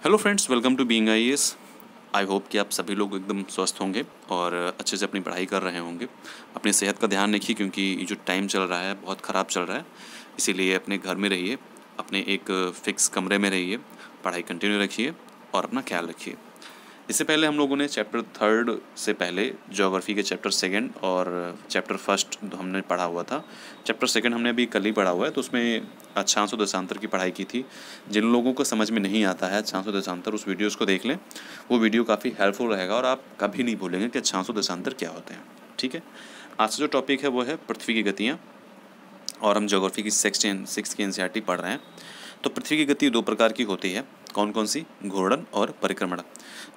Hello friends, welcome to being IAS. I hope कि आप सभी लोग एकदम स्वस्थ होंगे और अच्छे से अपनी पढ़ाई कर रहे होंगे। अपनी सेहत का ध्यान रखिए क्योंकि ये जो टाइम चल रहा है बहुत ख़राब चल रहा है। इसीलिए अपने घर में रहिए, अपने एक फिक्स कमरे में रहिए, पढ़ाई कंटिन्यू रखिए और अपना ख्याल रखिए। इससे पहले हम लोगों ने चैप्टर 3 से पहले ज्योग्राफी के चैप्टर 2 और चैप्टर 1 हमने पढ़ा हुआ था। चैप्टर 2 हमने अभी कल ही पढ़ा हुआ है, तो उसमें अक्षांश और दशांतर की पढ़ाई की थी। जिन लोगों को समझ में नहीं आता है अक्षांश और दशांतर, उस वीडियोज़ को देख लें। वो वीडियो काफ़ी हेल्पफुल रहेगा और आप कभी नहीं भूलेंगे कि अक्षांश और दशांतर क्या होते हैं। ठीक है, आज से जो टॉपिक है वो है पृथ्वी की गतियाँ, और हम ज्योग्राफी की 6 की एनसीईआरटी पढ़ रहे हैं। तो पृथ्वी की गति 2 प्रकार की होती है। कौन कौन सी? घूर्णन और परिक्रमण।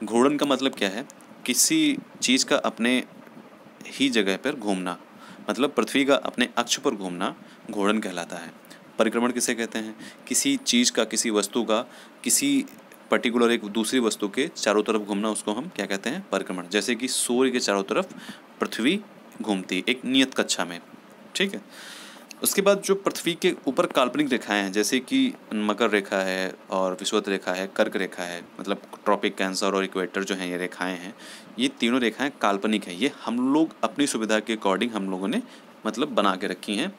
घूर्णन का मतलब क्या है? किसी चीज़ का अपने ही जगह पर घूमना, मतलब पृथ्वी का अपने अक्ष पर घूमना घूर्णन कहलाता है। परिक्रमण किसे कहते हैं? किसी चीज़ का, किसी वस्तु का, किसी पर्टिकुलर एक दूसरी वस्तु के चारों तरफ घूमना, उसको हम क्या कहते हैं? परिक्रमण। जैसे कि सूर्य के चारों तरफ पृथ्वी घूमती एक नियत कक्षा में। ठीक है। उसके बाद जो पृथ्वी के ऊपर काल्पनिक रेखाएं हैं, जैसे कि मकर रेखा है और विषुवत रेखा है, कर्क रेखा है, मतलब ट्रॉपिक, कैंसर और इक्वेटर जो हैं ये रेखाएं हैं, ये तीनों रेखाएं काल्पनिक हैं। ये हम लोग अपनी सुविधा के अकॉर्डिंग हम लोगों ने मतलब बना के रखी हैं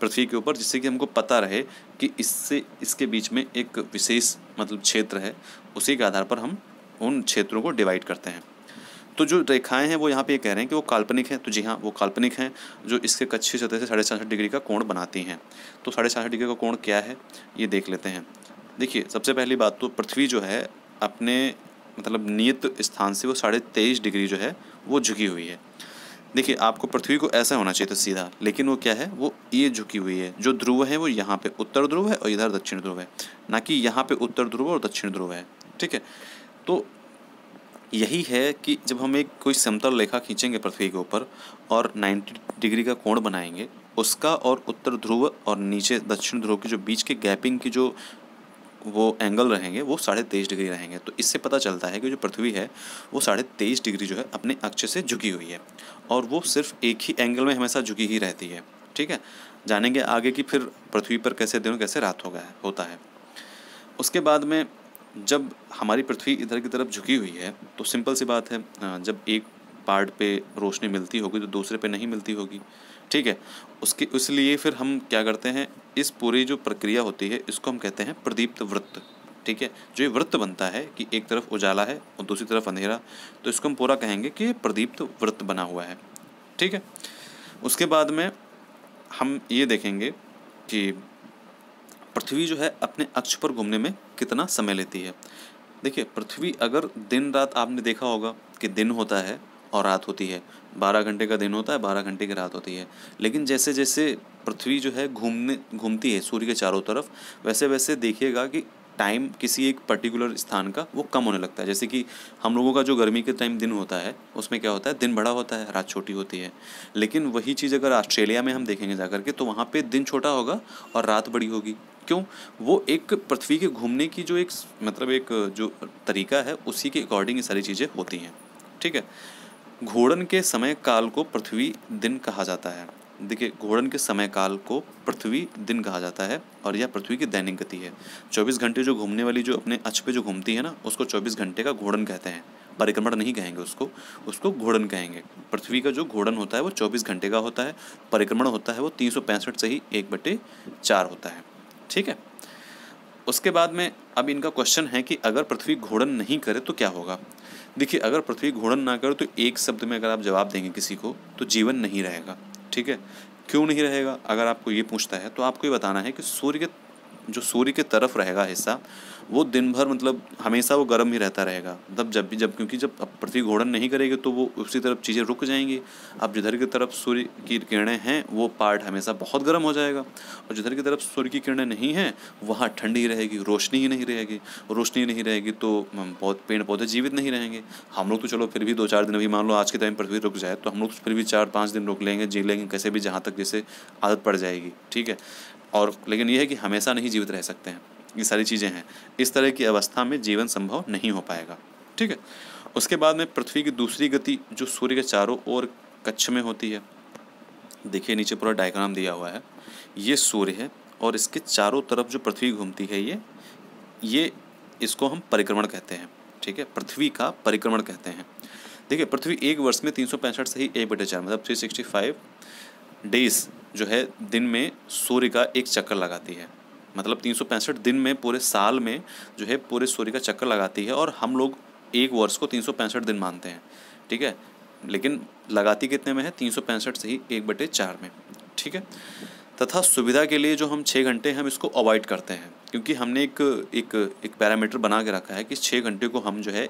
पृथ्वी के ऊपर, जिससे कि हमको पता रहे कि इससे इसके बीच में एक विशेष मतलब क्षेत्र है। उसी के आधार पर हम उन क्षेत्रों को डिवाइड करते हैं। तो जो रेखाएं हैं वो यहाँ पे ये कह रहे हैं कि वो काल्पनिक हैं। तो जी हाँ, वो काल्पनिक हैं, जो इसके कक्षीय सतह से 66.5 डिग्री का कोण बनाती हैं। तो 66.5 डिग्री का कोण क्या है ये देख लेते हैं। देखिए, सबसे पहली बात तो पृथ्वी जो है अपने मतलब नियत स्थान से वो 23.5 डिग्री जो है वो झुकी हुई है। देखिए, आपको पृथ्वी को ऐसा होना चाहिए था सीधा, लेकिन वो क्या है, वो ये झुकी हुई है। जो ध्रुव है वो यहाँ पे उत्तर ध्रुव है और इधर दक्षिण ध्रुव है, ना कि यहाँ पे उत्तर ध्रुव और दक्षिण ध्रुव है। ठीक है, तो यही है कि जब हम एक कोई समतल रेखा खींचेंगे पृथ्वी के ऊपर और 90 डिग्री का कोण बनाएंगे, उसका और उत्तर ध्रुव और नीचे दक्षिण ध्रुव के जो बीच के गैपिंग की जो वो एंगल रहेंगे वो 23.5 डिग्री रहेंगे। तो इससे पता चलता है कि जो पृथ्वी है वो 23.5 डिग्री जो है अपने अक्ष से झुकी हुई है, और वो सिर्फ एक ही एंगल में हमेशा झुकी ही रहती है। ठीक है, जानेंगे आगे कि फिर पृथ्वी पर कैसे दिन कैसे रात होता है। उसके बाद में जब हमारी पृथ्वी इधर की तरफ झुकी हुई है तो सिंपल सी बात है, जब एक पार्ट पे रोशनी मिलती होगी तो दूसरे पे नहीं मिलती होगी। ठीक है, उसके इसलिए फिर हम क्या करते हैं, इस पूरी जो प्रक्रिया होती है इसको हम कहते हैं प्रदीप्त वृत्त। ठीक है, जो ये वृत्त बनता है कि एक तरफ उजाला है और दूसरी तरफ अंधेरा, तो इसको हम पूरा कहेंगे कि ये प्रदीप्त वृत्त बना हुआ है। ठीक है, उसके बाद में हम ये देखेंगे कि पृथ्वी जो है अपने अक्ष पर घूमने में कितना समय लेती है। देखिए, पृथ्वी अगर दिन रात, आपने देखा होगा कि दिन होता है और रात होती है, 12 घंटे का दिन होता है, 12 घंटे की रात होती है। लेकिन जैसे जैसे पृथ्वी जो है घूमती है सूर्य के चारों तरफ, वैसे वैसे देखिएगा कि टाइम किसी एक पर्टिकुलर स्थान का वो कम होने लगता है। जैसे कि हम लोगों का जो गर्मी के टाइम दिन होता है उसमें क्या होता है, दिन बड़ा होता है, रात छोटी होती है। लेकिन वही चीज़ अगर ऑस्ट्रेलिया में हम देखेंगे जाकर के, तो वहाँ पे दिन छोटा होगा और रात बड़ी होगी। क्यों? वो एक पृथ्वी के घूमने की जो एक मतलब एक जो तरीका है उसी के अकॉर्डिंग ये सारी चीज़ें होती हैं। ठीक है, घूर्णन के समय काल को पृथ्वी दिन कहा जाता है। देखिए, घूर्णन के समय काल को पृथ्वी दिन कहा जाता है और यह पृथ्वी की दैनिक गति है। 24 घंटे जो घूमने वाली जो अपने अक्ष पे जो घूमती है ना, उसको 24 घंटे का घूर्णन कहते हैं। परिक्रमण नहीं कहेंगे उसको, उसको घूर्णन कहेंगे। पृथ्वी का जो घूर्णन होता है वो 24 घंटे का होता है, परिक्रमण होता है वो 365 से ही 1/4 होता है। ठीक है, उसके बाद में अब इनका क्वेश्चन है कि अगर पृथ्वी घूर्णन नहीं करे तो क्या होगा। देखिए, अगर पृथ्वी घूर्णन ना करे तो एक शब्द में अगर आप जवाब देंगे किसी को तो जीवन नहीं रहेगा। ठीक है, क्यों नहीं रहेगा? अगर आपको ये पूछता है तो आपको ये बताना है कि सूर्य के तरफ रहेगा हिस्सा, वो दिन भर मतलब हमेशा वो गर्म ही रहता रहेगा। तब जब क्योंकि जब पृथ्वी घूर्णन नहीं करेगी तो वो उसी तरफ चीज़ें रुक जाएंगी। अब जिधर की तरफ सूर्य की किरणें हैं वो पार्ट हमेशा बहुत गर्म हो जाएगा, और जिधर की तरफ सूर्य की किरणें नहीं हैं वहाँ ठंडी ही रहेगी, रोशनी ही नहीं रहेगी। रोशनी नहीं रहेगी तो बहुत पेड़ पौधे जीवित नहीं रहेंगे। हम लोग तो चलो फिर भी 2-4 दिन, अभी मान लो आज के टाइम पृथ्वी रुक जाए तो हम लोग फिर भी 4-5 दिन रुक लेंगे, जी लेंगे कैसे भी, जहाँ तक जैसे आदत पड़ जाएगी। ठीक है, और लेकिन ये है कि हमेशा नहीं जीवित रह सकते हैं। ये सारी चीज़ें हैं, इस तरह की अवस्था में जीवन संभव नहीं हो पाएगा। ठीक है, उसके बाद में पृथ्वी की दूसरी गति जो सूर्य के चारों ओर कक्ष में होती है। देखिए, नीचे पूरा डायग्राम दिया हुआ है। ये सूर्य है और इसके चारों तरफ जो पृथ्वी घूमती है ये इसको हम परिक्रमण कहते हैं, ठीक है, पृथ्वी का परिक्रमण कहते हैं। देखिए पृथ्वी एक वर्ष में 365 से ही 1/4 मतलब 365 डेज जो है दिन में सूर्य का एक चक्कर लगाती है। मतलब 365 दिन में पूरे साल में जो है पूरे सूर्य का चक्कर लगाती है, और हम लोग एक वर्ष को 365 दिन मानते हैं, ठीक है, लेकिन लगाती कितने में है, 365 से ही 1/4 में, ठीक है। तथा सुविधा के लिए जो हम 6 घंटे हम इसको अवॉइड करते हैं, क्योंकि हमने एक पैरामीटर बना के रखा है कि 6 घंटे को हम जो है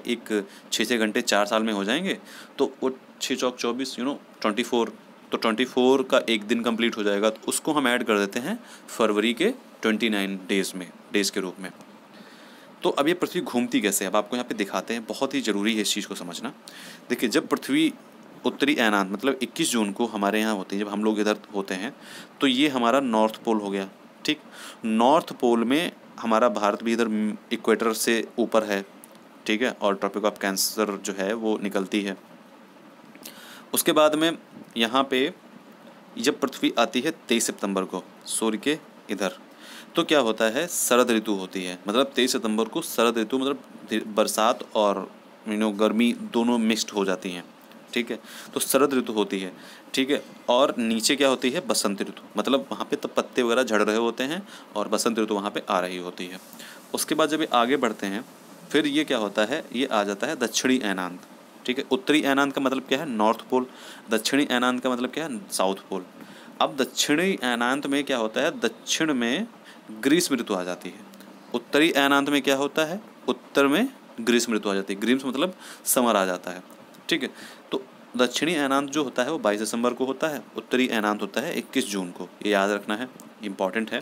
6 घंटे 4 साल में हो जाएंगे, तो वो 6 चौक 24 24, तो 24 का एक दिन कंप्लीट हो जाएगा, तो उसको हम ऐड कर देते हैं फरवरी के 29 डेज़ के रूप में। तो अब ये पृथ्वी घूमती कैसे है, अब आपको यहाँ पे दिखाते हैं, बहुत ही ज़रूरी है इस चीज़ को समझना। देखिए जब पृथ्वी उत्तरी ऐनांत मतलब 21 जून को हमारे यहाँ होती है, जब हम लोग इधर होते हैं, तो ये हमारा नॉर्थ पोल हो गया, ठीक। नॉर्थ पोल में हमारा भारत भी इधर इक्वेटर से ऊपर है, ठीक है, और ट्रॉपिक ऑफ कैंसर जो है वो निकलती है। उसके बाद में यहाँ पे जब पृथ्वी आती है 23 सितंबर को सूर्य के इधर, तो क्या होता है, शरद ऋतु होती है। मतलब 23 सितंबर को शरद ऋतु मतलब बरसात और गर्मी दोनों मिक्स्ड हो जाती हैं, ठीक है, तो शरद ऋतु होती है, ठीक है। और नीचे क्या होती है, बसंत ऋतु, मतलब वहाँ पे तो पत्ते वगैरह झड़ रहे होते हैं और बसंत ऋतु वहाँ पे आ रही होती है। उसके बाद जब ये आगे बढ़ते हैं, फिर ये क्या होता है, ये आ जाता है दक्षिणी ऐनांत, ठीक है। उत्तरी ऐनांत का मतलब क्या है, नॉर्थ पोल। दक्षिणी ऐनांत का मतलब क्या है, साउथ पोल। अब दक्षिणी ऐनांत में क्या होता है, दक्षिण में ग्रीष्म ऋतु आ जाती है। उत्तरी ऐनांत में क्या होता है, उत्तर में ग्रीष्म ऋतु आ जाती है। ग्रीष्म मतलब समर आ जाता है, ठीक है। तो दक्षिणी ऐनांत जो होता है वो 22 दिसंबर को होता है, उत्तरी ऐनांत होता है 21 जून को, ये याद रखना है, इम्पॉर्टेंट है।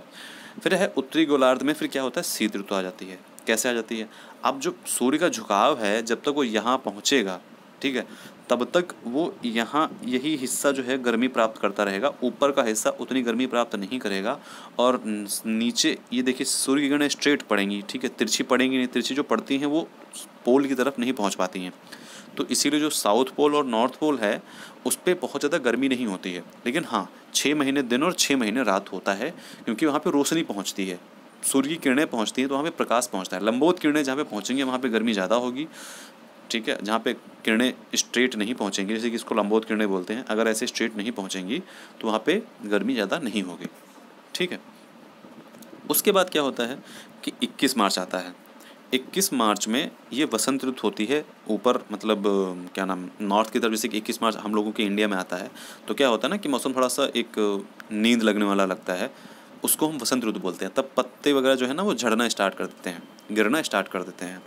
फिर है उत्तरी गोलार्ध में फिर क्या होता है, शीत ऋतु आ जाती है। कैसे आ जाती है, अब जो सूर्य का झुकाव है जब तक वो यहाँ पहुँचेगा, ठीक है, तब तक वो यहाँ यही हिस्सा जो है गर्मी प्राप्त करता रहेगा, ऊपर का हिस्सा उतनी गर्मी प्राप्त नहीं करेगा। और नीचे ये देखिए सूर्य की किरणें स्ट्रेट पड़ेंगी, ठीक है, तिरछी पड़ेंगी नहीं, तिरछी जो पड़ती हैं वो पोल की तरफ नहीं पहुँच पाती हैं। तो इसीलिए जो साउथ पोल और नॉर्थ पोल है उस पर बहुत ज़्यादा गर्मी नहीं होती है, लेकिन हाँ 6 महीने दिन और 6 महीने रात होता है, क्योंकि वहाँ पे रोशनी पहुँचती है, सूर्य की किरणें पहुँचती हैं, तो वहाँ पे प्रकाश पहुँचता है। लंबवत किरणें जहाँ पे पहुँचेंगी वहाँ पे गर्मी ज़्यादा होगी, ठीक है। जहाँ पे किरणें स्ट्रेट नहीं पहुँचेंगी, जैसे कि इसको लंबवत किरणें बोलते हैं, अगर ऐसे स्ट्रेट नहीं पहुँचेंगी तो वहाँ पे गर्मी ज़्यादा नहीं होगी, ठीक है। उसके बाद क्या होता है कि 21 मार्च आता है। 21 मार्च में ये वसंत ऋतु होती है ऊपर, मतलब क्या नाम, नॉर्थ की तरफ। जैसे कि 21 मार्च हम लोगों के इंडिया में आता है, तो क्या होता है ना कि मौसम थोड़ा सा एक नींद लगने वाला लगता है, उसको हम वसंत ऋतु बोलते हैं। तब पत्ते वगैरह जो है ना वो झड़ना स्टार्ट कर देते हैं, गिरना स्टार्ट कर देते हैं।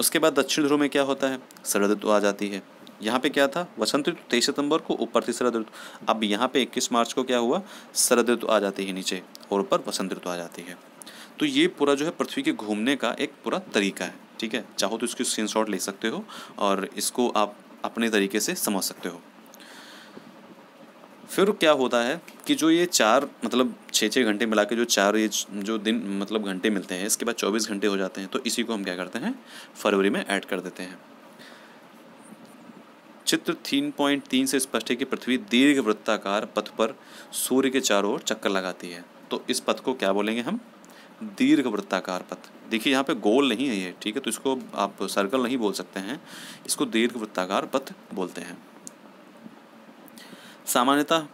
उसके बाद दक्षिण ध्रुव में क्या होता है, शरद ऋतु आ जाती है। यहाँ पे क्या था, वसंत ऋतु 23 सितंबर को, ऊपर थी शरद ऋतु। अब यहाँ पे 21 मार्च को क्या हुआ, शरद ऋतु आ जाती है नीचे, और ऊपर वसंत ऋतु आ जाती है। तो ये पूरा जो है पृथ्वी के घूमने का एक पूरा तरीका है, ठीक है। चाहो तो इसकी स्क्रीनशॉट ले सकते हो और इसको आप अपने तरीके से समझ सकते हो। फिर क्या होता है कि जो ये 4 मतलब 6 घंटे मिला के जो 4 ये जो दिन मतलब घंटे मिलते हैं, इसके बाद 24 घंटे हो जाते हैं, तो इसी को हम क्या करते हैं, फरवरी में ऐड कर देते हैं। चित्र 3.3 से स्पष्ट है कि पृथ्वी दीर्घ वृत्ताकार पथ पर सूर्य के चारों ओर चक्कर लगाती है। तो इस पथ को क्या बोलेंगे हम, दीर्घ वृत्ताकार पथ। देखिए यहाँ पे गोल नहीं है ये, ठीक है, तो इसको आप सर्कल नहीं बोल सकते हैं, इसको दीर्घ वृत्ताकार पथ बोलते हैं। सामान्यतः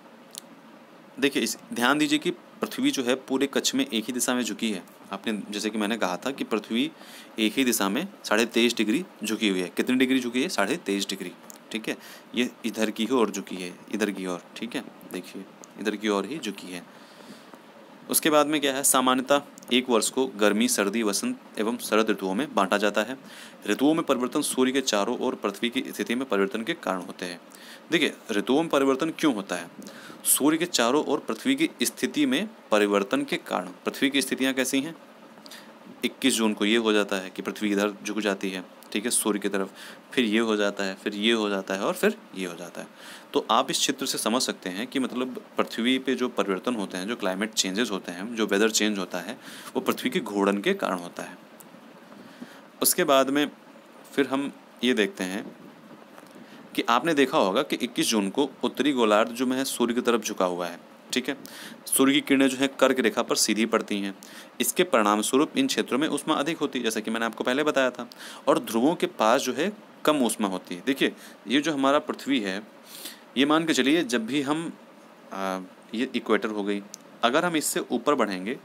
देखिए ध्यान दीजिए कि पृथ्वी जो है पूरे कक्ष में एक ही दिशा में झुकी है। आपने जैसे कि मैंने कहा था कि पृथ्वी एक ही दिशा में 23.5 डिग्री झुकी हुई है। कितनी डिग्री झुकी है, 23.5 डिग्री, ठीक है। ये इधर की ओर झुकी है, इधर की ओर, ठीक है, देखिए इधर की ओर ही झुकी है। उसके बाद में क्या है, सामान्यतः एक वर्ष को गर्मी, सर्दी, वसंत एवं शरद ऋतुओं में बांटा जाता है। ऋतुओं में परिवर्तन सूर्य के चारों ओर पृथ्वी की स्थिति में परिवर्तन के कारण होते हैं। देखिए ऋतुओं में परिवर्तन क्यों होता है, सूर्य के चारों ओर पृथ्वी की स्थिति में परिवर्तन के कारण। पृथ्वी की स्थितियाँ कैसी हैं, 21 जून को ये हो जाता है कि पृथ्वी इधर झुक जाती है, ठीक है, सूर्य की तरफ, फिर ये हो जाता है, फिर ये हो जाता है, और फिर ये हो जाता है। तो आप इस चित्र से समझ सकते हैं कि मतलब पृथ्वी पे जो परिवर्तन होते हैं, जो क्लाइमेट चेंजेस होते हैं, जो वेदर चेंज होता है, वो पृथ्वी के घूर्णन के कारण होता है। उसके बाद में फिर हम ये देखते हैं कि आपने देखा होगा कि 21 जून को उत्तरी गोलार्ध जो में है सूर्य की तरफ झुका हुआ है, ठीक है। सूर्य की किरणें जो है कर्क रेखा पर सीधी पड़ती हैं। इसके परिणाम स्वरूप इन क्षेत्रों में ऊष्मा अधिक होती है, जैसा कि मैंने आपको पहले बताया था। और ध्रुवों के पास जो है कम ऊष्मा होती है। देखिए, ये जो हमारा पृथ्वी है, ये मान के चलिए जब भी हम ये इक्वेटर हो गई, अगर हम इससे ऊपर बढ़ेंगे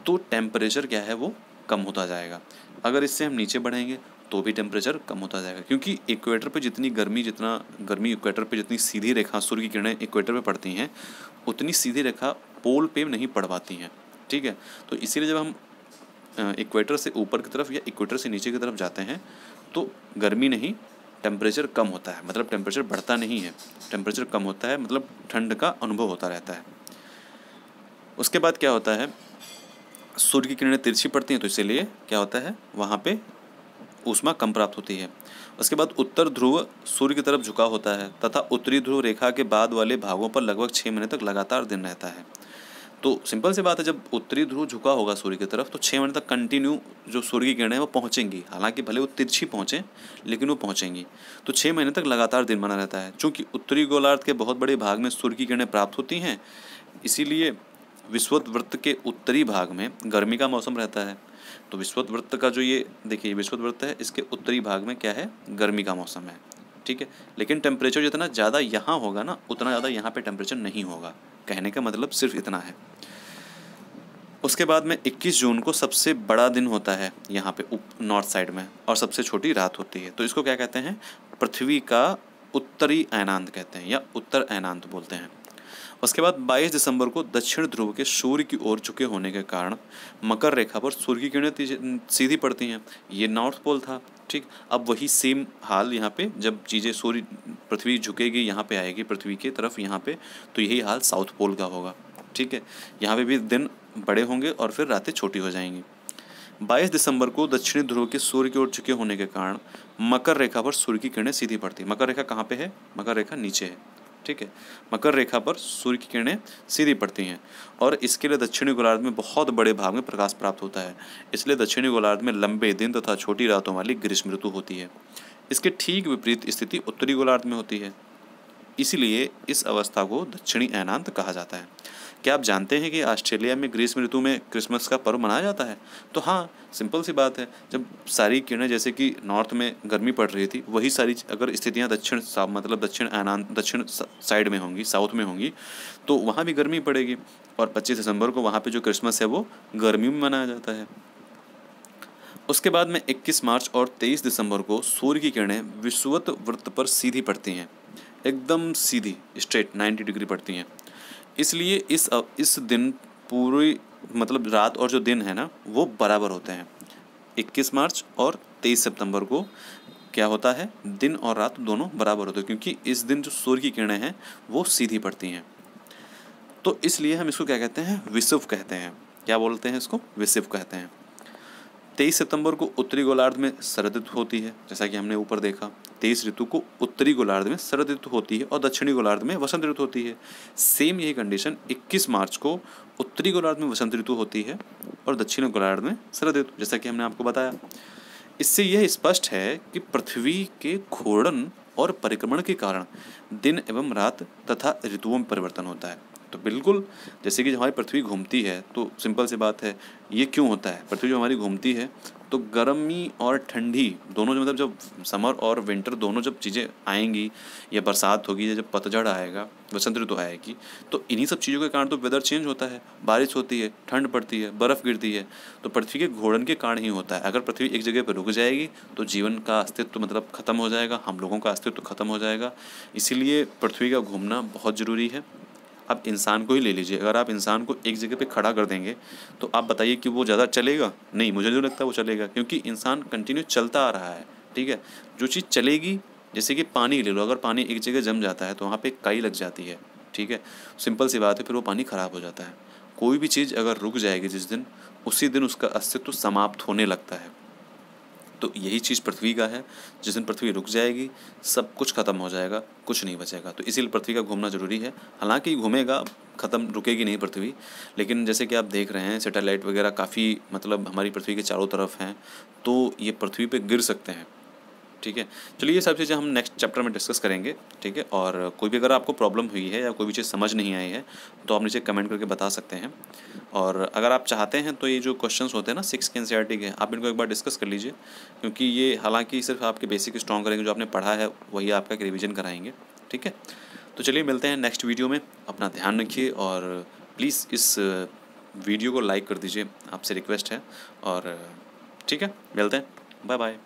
तो टेम्परेचर क्या है वो कम होता जाएगा। अगर इससे हम नीचे बढ़ेंगे तो भी टेम्परेचर कम होता जाएगा, क्योंकि इक्वेटर पे जितनी गर्मी इक्वेटर पे जितनी सीधी रेखा सूर्य की किरणें इक्वेटर पे पड़ती हैं, उतनी सीधी रेखा पोल पे नहीं पड़ पाती हैं। ठीक है, तो इसीलिए जब हम इक्वेटर से ऊपर की तरफ या इक्वेटर से नीचे की तरफ जाते हैं तो गर्मी नहीं, टेम्परेचर कम होता है, मतलब टेम्परेचर बढ़ता नहीं है, टेम्परेचर कम होता है, मतलब ठंड का अनुभव होता रहता है। उसके बाद क्या होता है, सूर्य की किरणें तिरछी पड़ती हैं तो इसीलिए क्या होता है, वहाँ पे ऊष्मा कम प्राप्त होती है। उसके बाद उत्तर ध्रुव सूर्य की तरफ झुका होता है तथा उत्तरी ध्रुव रेखा के बाद वाले भागों पर लगभग 6 महीने तक लगातार दिन रहता है। तो सिंपल सी बात है, जब उत्तरी ध्रुव झुका होगा सूर्य की तरफ तो 6 महीने तक कंटिन्यू जो सूर्य की किरणें वो पहुँचेंगी, हालांकि भले वो तिरछी पहुँचें लेकिन वो पहुँचेंगी। तो 6 महीने तक लगातार दिन बना रहता है। चूँकि उत्तरी गोलार्ध के बहुत बड़े भाग में सूर्य की किरणें प्राप्त होती हैं, इसीलिए विषुवत वृत्त के उत्तरी भाग में गर्मी का मौसम रहता है। तो विषुवत वृत्त का जो ये देखिए विषुवत वृत्त है, इसके उत्तरी भाग में क्या है, गर्मी का मौसम है। ठीक है, लेकिन टेम्परेचर जितना ज़्यादा यहाँ होगा ना, उतना ज़्यादा यहाँ पे टेम्परेचर नहीं होगा। कहने का मतलब सिर्फ इतना है। उसके बाद में 21 जून को सबसे बड़ा दिन होता है यहाँ पे नॉर्थ साइड में, और सबसे छोटी रात होती है। तो इसको क्या कहते हैं, पृथ्वी का उत्तरी अयनांत कहते हैं या उत्तर अयनांत बोलते हैं। उसके बाद 22 दिसंबर को दक्षिण ध्रुव के सूर्य की ओर झुके होने के कारण मकर रेखा पर सूर्य की किरणें सीधी पड़ती हैं। ये नॉर्थ पोल था। ठीक, अब वही सेम हाल यहाँ पे, जब चीज़ें सूर्य पृथ्वी झुकेगी यहाँ पे आएगी पृथ्वी की तरफ यहाँ पे, तो यही हाल साउथ पोल का होगा। ठीक है, यहाँ पे भी दिन बड़े होंगे और फिर रातें छोटी हो जाएंगी। 22 दिसंबर को दक्षिणी ध्रुव के सूर्य की ओर झुके होने के कारण मकर रेखा पर सूर्य की किरणें सीधी पड़ती है। मकर रेखा कहाँ पे है, मकर रेखा नीचे है। ठीक है, मकर रेखा पर सूर्य की किरणें सीधी पड़ती हैं और इसके लिए दक्षिणी गोलार्ध में बहुत बड़े भाग में प्रकाश प्राप्त होता है। इसलिए दक्षिणी गोलार्ध में लंबे दिन तथा छोटी रातों वाली ग्रीष्म ऋतु होती है। इसके ठीक विपरीत स्थिति उत्तरी गोलार्ध में होती है, इसलिए इस अवस्था को दक्षिणी अयनांत कहा जाता है। क्या आप जानते हैं कि ऑस्ट्रेलिया में ग्रीष्म ऋतु में क्रिसमस का पर्व मनाया जाता है? तो हाँ, सिंपल सी बात है, जब सारी किरणें जैसे कि नॉर्थ में गर्मी पड़ रही थी, वही सारी अगर स्थितियाँ दक्षिण अयनांत दक्षिण साइड में होंगी, साउथ में होंगी, तो वहाँ भी गर्मी पड़ेगी। और 25 दिसंबर को वहाँ पर जो क्रिसमस है वो गर्मी में मनाया जाता है। उसके बाद में 21 मार्च और 23 दिसंबर को सूर्य की किरणें विषुवत वृत्त पर सीधी पड़ती हैं, एकदम सीधी स्ट्रेट 90 डिग्री पड़ती हैं। इसलिए इस दिन पूरी मतलब रात और जो दिन है ना वो बराबर होते हैं। 21 मार्च और 23 सितंबर को क्या होता है, दिन और रात दोनों बराबर होते हैं, क्योंकि इस दिन जो सूर्य की किरणें हैं वो सीधी पड़ती हैं। तो इसलिए हम इसको क्या कहते हैं, विषुव कहते हैं। क्या बोलते हैं इसको, विषुव कहते हैं। 23 सितंबर को उत्तरी गोलार्ध में शरद ऋतु होती है, जैसा कि हमने ऊपर देखा। 23 ऋतु को उत्तरी गोलार्ध में शरद ऋतु होती है और दक्षिणी गोलार्ध में वसंत ऋतु होती है। सेम यही कंडीशन 21 मार्च को उत्तरी गोलार्ध में वसंत ऋतु होती है और दक्षिणी गोलार्ध में शरद ऋतु, जैसा कि हमने आपको बताया। इससे यह स्पष्ट है कि पृथ्वी के घूर्णन और परिक्रमण के कारण दिन एवं रात तथा ऋतुओं में परिवर्तन होता है। तो बिल्कुल जैसे कि हमारी पृथ्वी घूमती है, तो सिंपल सी बात है, ये क्यों होता है, पृथ्वी जो हमारी घूमती है तो गर्मी और ठंडी दोनों, मतलब जब समर और विंटर दोनों जब चीज़ें आएंगी, या बरसात होगी, या जब पतझड़ आएगा, वसंत ऋतु आएगी, तो इन्हीं सब चीज़ों के कारण तो वेदर चेंज होता है, बारिश होती है, ठंड पड़ती है, बर्फ़ गिरती है। तो पृथ्वी के घूर्णन के कारण ही होता है। अगर पृथ्वी एक जगह पर रुक जाएगी तो जीवन का अस्तित्व मतलब ख़त्म हो जाएगा, हम लोगों का अस्तित्व ख़त्म हो जाएगा। इसीलिए पृथ्वी का घूमना बहुत ज़रूरी है। अब इंसान को ही ले लीजिए, अगर आप इंसान को एक जगह पे खड़ा कर देंगे तो आप बताइए कि वो ज़्यादा चलेगा? नहीं, मुझे नहीं लगता वो चलेगा, क्योंकि इंसान कंटिन्यू चलता आ रहा है। ठीक है, जो चीज़ चलेगी, जैसे कि पानी ले लो, अगर पानी एक जगह जम जाता है तो वहाँ पे काई लग जाती है। ठीक है, सिंपल सी बात है, फिर वो पानी ख़राब हो जाता है। कोई भी चीज़ अगर रुक जाएगी जिस दिन, उसी दिन उसका अस्तित्व समाप्त होने लगता है। तो यही चीज़ पृथ्वी का है, जिस दिन पृथ्वी रुक जाएगी सब कुछ ख़त्म हो जाएगा, कुछ नहीं बचेगा। तो इसीलिए पृथ्वी का घूमना ज़रूरी है। हालांकि घूमेगा, ख़त्म रुकेगी नहीं पृथ्वी, लेकिन जैसे कि आप देख रहे हैं सैटेलाइट वगैरह काफ़ी मतलब हमारी पृथ्वी के चारों तरफ हैं, तो ये पृथ्वी पे गिर सकते हैं। ठीक है। चलिए ये सब चीज़ें हम नेक्स्ट चैप्टर में डिस्कस करेंगे, ठीक है। और कोई भी अगर आपको प्रॉब्लम हुई है या कोई भी चीज़ समझ नहीं आई है तो आप नीचे कमेंट करके बता सकते हैं। और अगर आप चाहते हैं तो ये जो क्वेश्चंस होते हैं ना 6 के एनसीईआरटी के, आप इनको एक बार डिस्कस कर लीजिए, क्योंकि ये हालांकि सिर्फ आपके बेसिक स्ट्रॉन्ग करेंगे, जो आपने पढ़ा है वही आपका रिविजन कराएंगे, ठीक है। तो चलिए मिलते हैं नेक्स्ट वीडियो में, अपना ध्यान रखिए और प्लीज़ इस वीडियो को लाइक कर दीजिए, आपसे रिक्वेस्ट है। और ठीक है, मिलते हैं, बाय बाय।